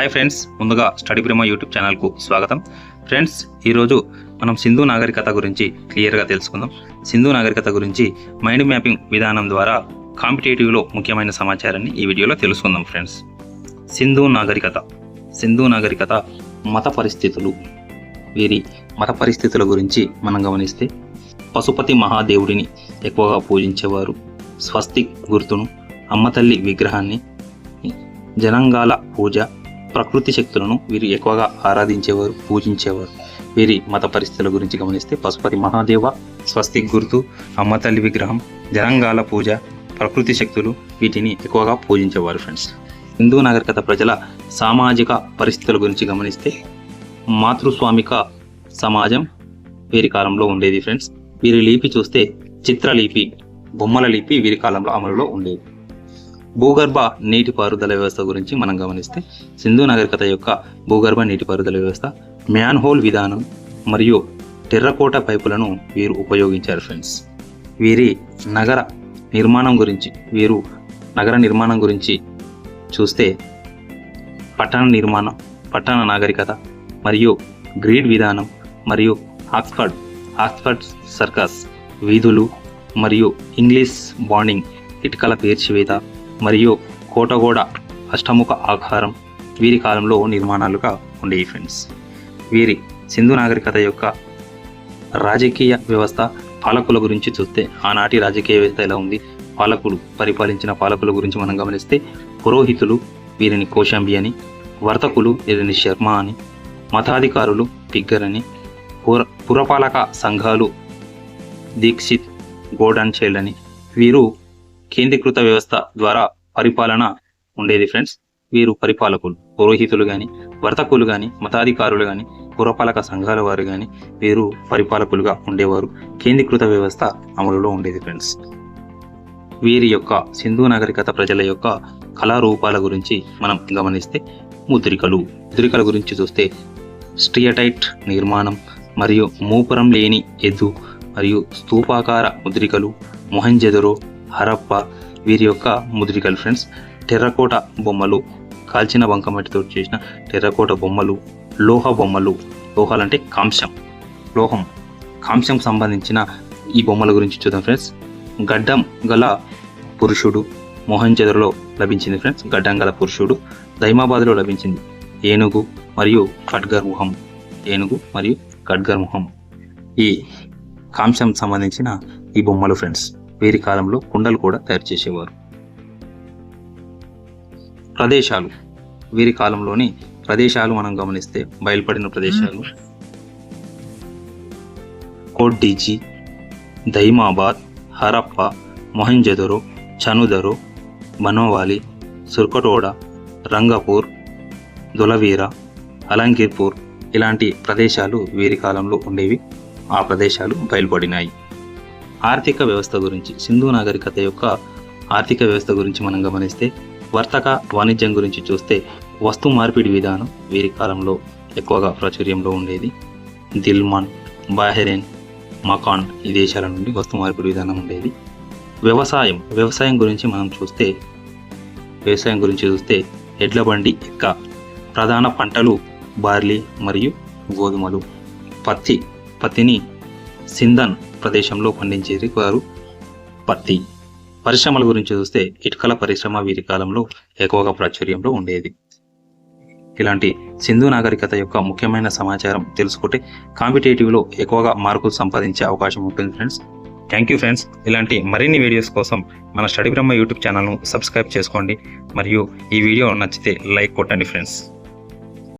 Hi friends, ముందుగా study బ్రహ్మ YouTube ఛానల్కు స్వాగతం. ఫ్రెండ్స్, ఈరోజు మనం సింధు నాగరికత గురించి క్లియర్గా తెలుసుకుందాం. సింధు నాగరికత గురించి మైండ్ మ్యాపింగ్ విధానం ద్వారా కాంపిటేటివ్లో ముఖ్యమైన సమాచారాన్ని ఈ వీడియోలో తెలుసుకుందాం. ఫ్రెండ్స్, సింధు నాగరికత మత పరిస్థితులు. వీరి మత పరిస్థితుల గురించి మనం గమనిస్తే పశుపతి మహాదేవుడిని ఎక్కువగా పూజించేవారు. స్వస్తిక్ గుర్తును, అమ్మతల్లి విగ్రహాన్ని, జనంగాల పూజ, ప్రకృతి శక్తులను వీరు ఎక్కువగా ఆరాధించేవారు, పూజించేవారు. వీరి మత పరిస్థితుల గురించి గమనిస్తే పశుపతి మహాదేవ, స్వస్తిక్ గుర్తు, అమ్మతల్లి విగ్రహం, జనంగాల పూజ, ప్రకృతి శక్తులు వీటిని ఎక్కువగా పూజించేవారు. ఫ్రెండ్స్, హిందూ నాగరికత ప్రజల సామాజిక పరిస్థితుల గురించి గమనిస్తే మాతృస్వామిక సమాజం వీరి కాలంలో ఉండేది. ఫ్రెండ్స్, వీరి లిపి చూస్తే చిత్రలిపి, బొమ్మల లిపి వీరి కాలంలో అమలులో ఉండేది. భూగర్భ నీటిపారుదల వ్యవస్థ గురించి మనం గమనిస్తే సింధు నాగరికత యొక్క భూగర్భ నీటిపారుదల వ్యవస్థ మ్యాన్ హోల్ విధానం మరియు టెర్రకోట పైపులను వీరు ఉపయోగించారు. ఫ్రెండ్స్, వీరి నగర నిర్మాణం గురించి చూస్తే పట్టణ నాగరికత మరియు గ్రీడ్ విధానం మరియు ఆక్స్ఫర్డ్ సర్కస్ వీధులు మరియు ఇంగ్లీష్ బాండింగ్, ఇటుకల పేర్చివేత మరియు కోటగోడ అష్టముఖ ఆకారం వీరి కాలంలో నిర్మాణాలుగా ఉండేవి. ఫ్రెండ్స్, వీరి సింధు నాగరికత యొక్క రాజకీయ వ్యవస్థ, పాలకుల గురించి చూస్తే ఆనాటి రాజకీయ వ్యవస్థ ఎలా ఉంది, పరిపాలించిన పాలకుల గురించి మనం గమనిస్తే పురోహితులు వీరిని కోశంబి అని, వర్తకులు వీరిని శర్మ అని, మతాధికారులు పిగ్గర్ అని, పురపాలక సంఘాలు దీక్షిత్ గోడాన్చేల్ అని. వీరు కేంద్రీకృత వ్యవస్థ ద్వారా పరిపాలన ఉండేది. ఫ్రెండ్స్, వీరు పరిపాలకులు, పురోహితులు కానీ, వర్తకులు కానీ, మతాధికారులు కానీ, పురపాలక సంఘాల వారు కానీ వీరు పరిపాలకులుగా ఉండేవారు. కేంద్రీకృత వ్యవస్థ అమలులో ఉండేది. ఫ్రెండ్స్, వీరి యొక్క సింధు నాగరికత ప్రజల యొక్క కళారూపాల గురించి మనం గమనిస్తే ముద్రికల గురించి చూస్తే స్ట్రియటైట్ నిర్మాణం మరియు మూపురం లేని ఎద్దు మరియు స్తూపాకార ముద్రికలు, మొహంజదరో, హరప్ప వీరి యొక్క ముద్రికలు. ఫ్రెండ్స్, టెర్రకోట బొమ్మలు, కాల్చిన బంకమట్టితో చేసిన టెర్రకోట బొమ్మలు, లోహ బొమ్మలు, లోహాలంటే కాంస్యం సంబంధించిన ఈ బొమ్మల గురించి చూద్దాం. ఫ్రెండ్స్, గడ్డం గల పురుషుడు మొహంజదరోలో లభించింది. ఫ్రెండ్స్, గడ్డం గల పురుషుడు. దైమాబాద్లో లభించింది ఏనుగు మరియు ఖడ్గర్ ముఖం. ఈ కాంస్యం సంబంధించిన ఈ బొమ్మలు. ఫ్రెండ్స్, వీరి కాలంలో కుండలు కూడా తయారు చేసేవారు. ప్రదేశాలు, వీరి కాలంలోని ప్రదేశాలు మనం గమనిస్తే బయలుపడిన ప్రదేశాలు కోట్డిజీ, దైమాబాద్, హరప్ప, మొహంజదరో, చనుదరో, బనోవాలి, సుర్కటోడ, రంగపూర్, దొలవీర, అలంగిర్పూర్ ఇలాంటి ప్రదేశాలు వీరి కాలంలో ఉండేవి. ఆ ప్రదేశాలు బయలుపడినాయి. ఆర్థిక వ్యవస్థ గురించి, సింధు నాగరికత యొక్క ఆర్థిక వ్యవస్థ గురించి మనం గమనిస్తే వర్తక వాణిజ్యం గురించి చూస్తే వస్తు మార్పిడి విధానం వీరి కాలంలో ఎక్కువగా ప్రాచుర్యంలో ఉండేది. దిల్మాన్, బహ్రెయిన్, మకాన్ ఈ దేశాల నుండి వస్తు మార్పిడి విధానం ఉండేది. వ్యవసాయం గురించి చూస్తే ఎడ్ల బండి ఎక్క. ప్రధాన పంటలు బార్లీ మరియు గోధుమలు. పత్తిని సింధన్ ప్రదేశంలో పండించేది వారు. పత్తి. పరిశ్రమల గురించి చూస్తే ఇటుకల పరిశ్రమ వీరి కాలంలో ఎక్కువగా ప్రాచుర్యంలో ఉండేది. ఇలాంటి సింధు నాగరికత యొక్క ముఖ్యమైన సమాచారం తెలుసుకుంటే కాంపిటేటివ్లో ఎక్కువగా మార్కులు సంపాదించే అవకాశం ఉంటుంది. Friends, thank you. ఫ్రెండ్స్, ఇలాంటి మరిన్ని వీడియోస్ కోసం మన స్టడీ బ్రహ్మ యూట్యూబ్ ఛానల్ను సబ్స్క్రైబ్ చేసుకోండి మరియు ఈ వీడియో నచ్చితే లైక్ కొట్టండి. ఫ్రెండ్స్.